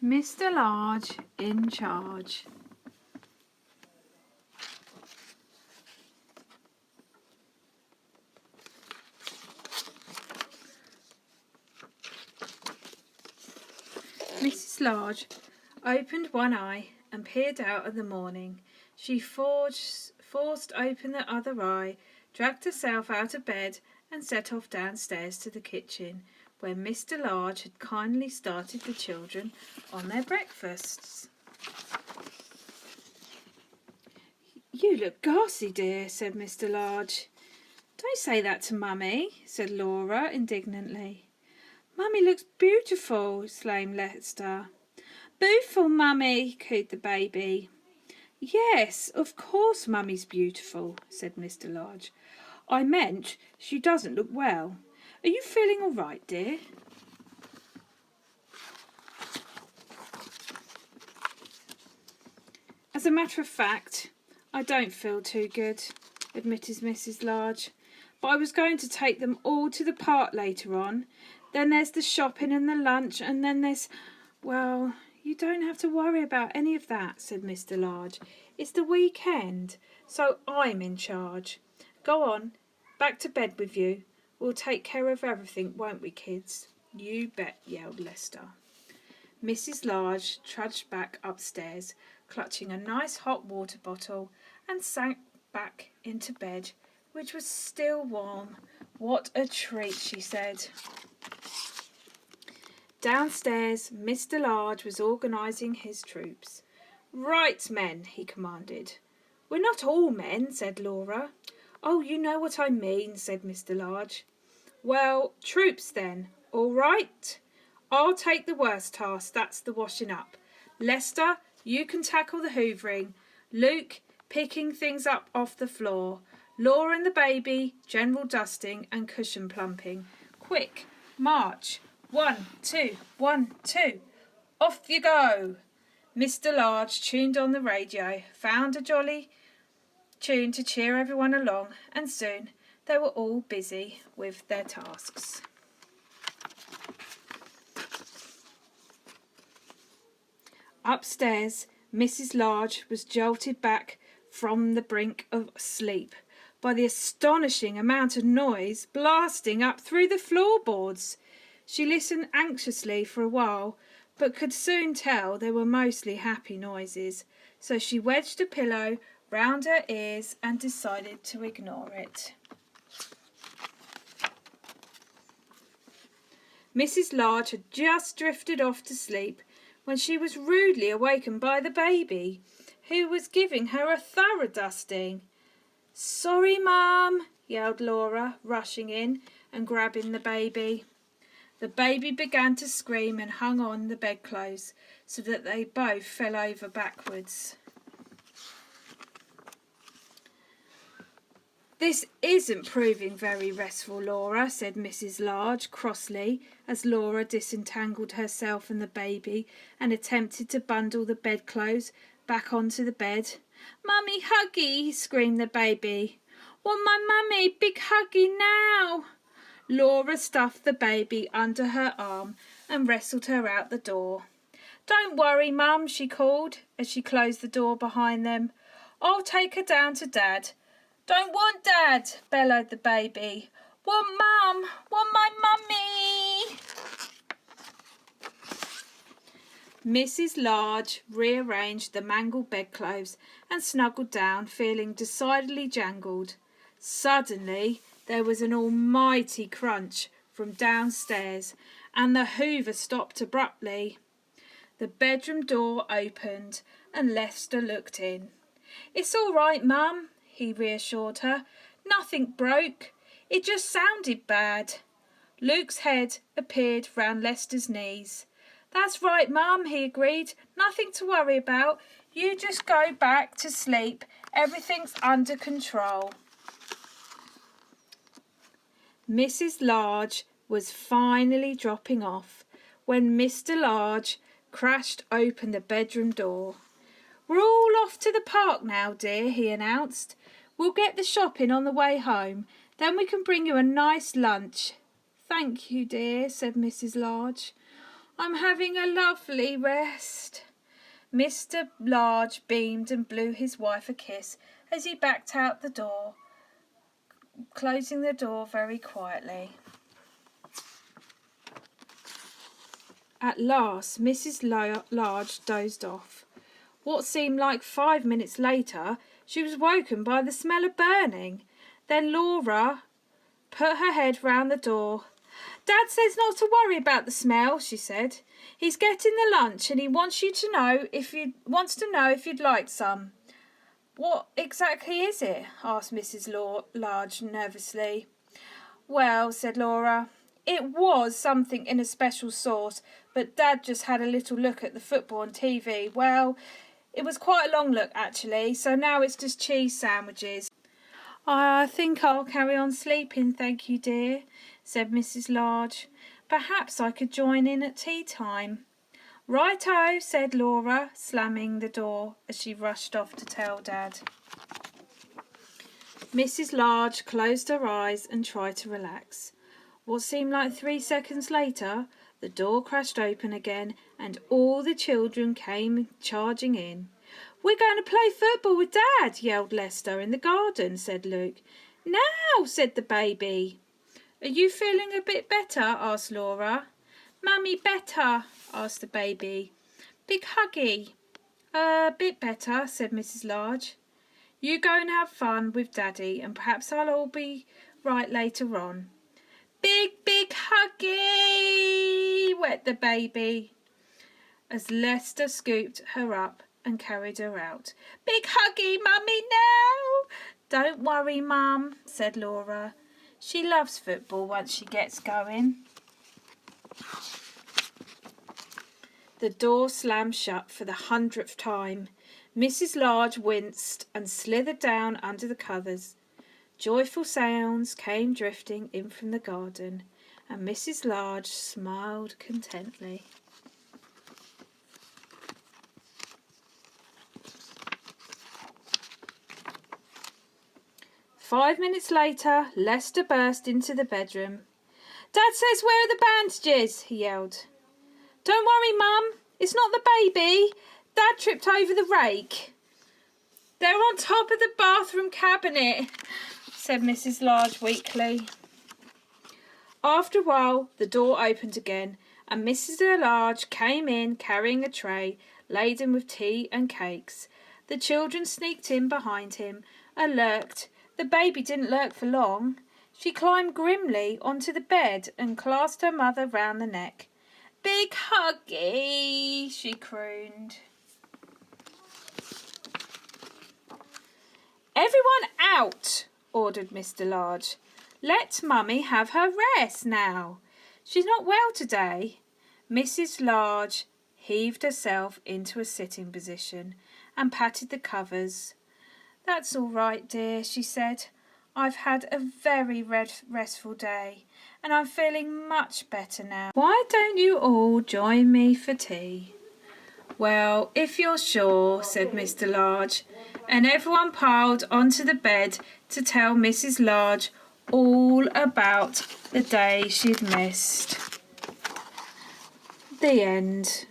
Mr. Large in charge. Mrs. Large opened one eye and peered out at the morning. She forced open the other eye, dragged herself out of bed and set off downstairs to the kitchen, where Mr. Large had kindly started the children on their breakfasts. "You look ghastly, dear," said Mr. Large. "Don't say that to Mummy," said Laura indignantly. "Mummy looks beautiful," exclaimed Lester. "Beautiful, Mummy," cooed the baby. "Yes, of course Mummy's beautiful," said Mr. Large. "I meant she doesn't look well. Are you feeling all right, dear?" "As a matter of fact, I don't feel too good," admitted Mrs. Large. "But I was going to take them all to the park later on. Then there's the shopping and the lunch, and then there's... Well, you don't have to worry about any of that," said Mr. Large. "It's the weekend, so I'm in charge. Go on, back to bed with you. We'll take care of everything, won't we, kids?" "You bet," yelled Lester. Mrs. Large trudged back upstairs, clutching a nice hot water bottle, and sank back into bed, which was still warm. "What a treat," she said. Downstairs, Mr. Large was organising his troops. "Right, men," he commanded. "We're not all men," said Laura. "Oh, you know what I mean," said Mr. Large. "Well, troops then, all right? I'll take the worst task, that's the washing up. Lester, you can tackle the hoovering. Luke, picking things up off the floor. Laura and the baby, general dusting and cushion plumping. Quick, march. 1, 2, 1, 2. Off you go." Mr. Large tuned on the radio, found a jolly tune to cheer everyone along, and soon they were all busy with their tasks. Upstairs, Mrs. Large was jolted back from the brink of sleep by the astonishing amount of noise blasting up through the floorboards. She listened anxiously for a while, but could soon tell they were mostly happy noises, so she wedged a pillow round her ears and decided to ignore it. Mrs. Large had just drifted off to sleep when she was rudely awakened by the baby, who was giving her a thorough dusting. "Sorry, Mum," yelled Laura, rushing in and grabbing the baby. The baby began to scream and hung on the bedclothes so that they both fell over backwards. "This isn't proving very restful, Laura," said Mrs. Large crossly as Laura disentangled herself and the baby and attempted to bundle the bedclothes back onto the bed. "Mummy, Huggy!" screamed the baby. "Want my mummy, big Huggy now!" Laura stuffed the baby under her arm and wrestled her out the door. "Don't worry, Mum," she called as she closed the door behind them. "I'll take her down to Dad." "Don't want Dad," bellowed the baby. "Want Mum, want my mummy." Mrs. Large rearranged the mangled bedclothes and snuggled down, feeling decidedly jangled. Suddenly there was an almighty crunch from downstairs, and the Hoover stopped abruptly. The bedroom door opened, and Lester looked in. "It's all right, Mum," he reassured her. "Nothing broke. It just sounded bad." Luke's head appeared round Lester's knees. "That's right, Mum," he agreed. "Nothing to worry about. You just go back to sleep. Everything's under control." Mrs. Large was finally dropping off when Mr. Large crashed open the bedroom door. "We're all off to the park now, dear," he announced. "We'll get the shopping on the way home. Then we can bring you a nice lunch." "Thank you, dear," said Mrs. Large. I'm having a lovely rest." Mr. Large beamed and blew his wife a kiss as he backed out the door, closing the door very quietly. At last, Mrs. Large dozed off. What seemed like 5 minutes later, she was woken by the smell of burning. Then Laura put her head round the door. "Dad says not to worry about the smell," she said. "He's getting the lunch and he wants to know if you'd like some." "What exactly is it?" asked Mrs. Large nervously. "Well," said Laura, "it was something in a special sauce, but Dad just had a little look at the football on TV. Well, it was quite a long look actually, so now it's just cheese sandwiches." "I think I'll carry on sleeping, thank you, dear," said Mrs. Large. "Perhaps I could join in at tea time." "Righto," said Laura, slamming the door as she rushed off to tell Dad. Mrs. Large closed her eyes and tried to relax. What seemed like 3 seconds later, the door crashed open again and all the children came charging in. "We're going to play football with Dad," yelled Lester. "In the garden," said Luke. "Now," said the baby. "Are you feeling a bit better?" asked Laura. "Mummy, better?" asked the baby. "Big huggy." "A bit better," said Mrs. Large. "You go and have fun with Daddy and perhaps I'll all be right later on." "Big, big huggy," wept the baby as Lester scooped her up and carried her out. "Big huggy, Mummy, now." "Don't worry, Mum," said Laura. "She loves football once she gets going." The door slammed shut for the 100th time. Mrs. Large winced and slithered down under the covers. Joyful sounds came drifting in from the garden, and Mrs. Large smiled contentedly. "5 minutes later, Lester burst into the bedroom. "Dad says, where are the bandages?" he yelled. "Don't worry, Mum, it's not the baby. Dad tripped over the rake." "They're on top of the bathroom cabinet," said Mrs. Large weakly. After a while, the door opened again, and Mrs. Large came in carrying a tray laden with tea and cakes. The children sneaked in behind him and lurked. The baby didn't lurk for long. She climbed grimly onto the bed and clasped her mother round the neck. "Big huggy," she crooned. "Everyone out," ordered Mr. Large. "Let Mummy have her rest now. She's not well today." Mrs. Large heaved herself into a sitting position and patted the covers. "That's all right, dear," she said. "I've had a very restful day and I'm feeling much better now. Why don't you all join me for tea?" "Well, if you're sure," said Mr. Large, and everyone piled onto the bed to tell Mrs. Large all about the day she'd missed. The end.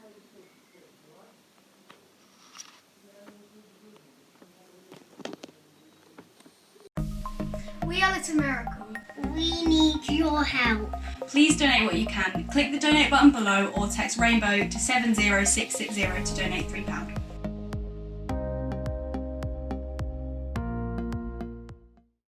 We are Little Miracle. We need your help. Please donate what you can. Click the donate button below or text RAINBOW to 70660 to donate £3.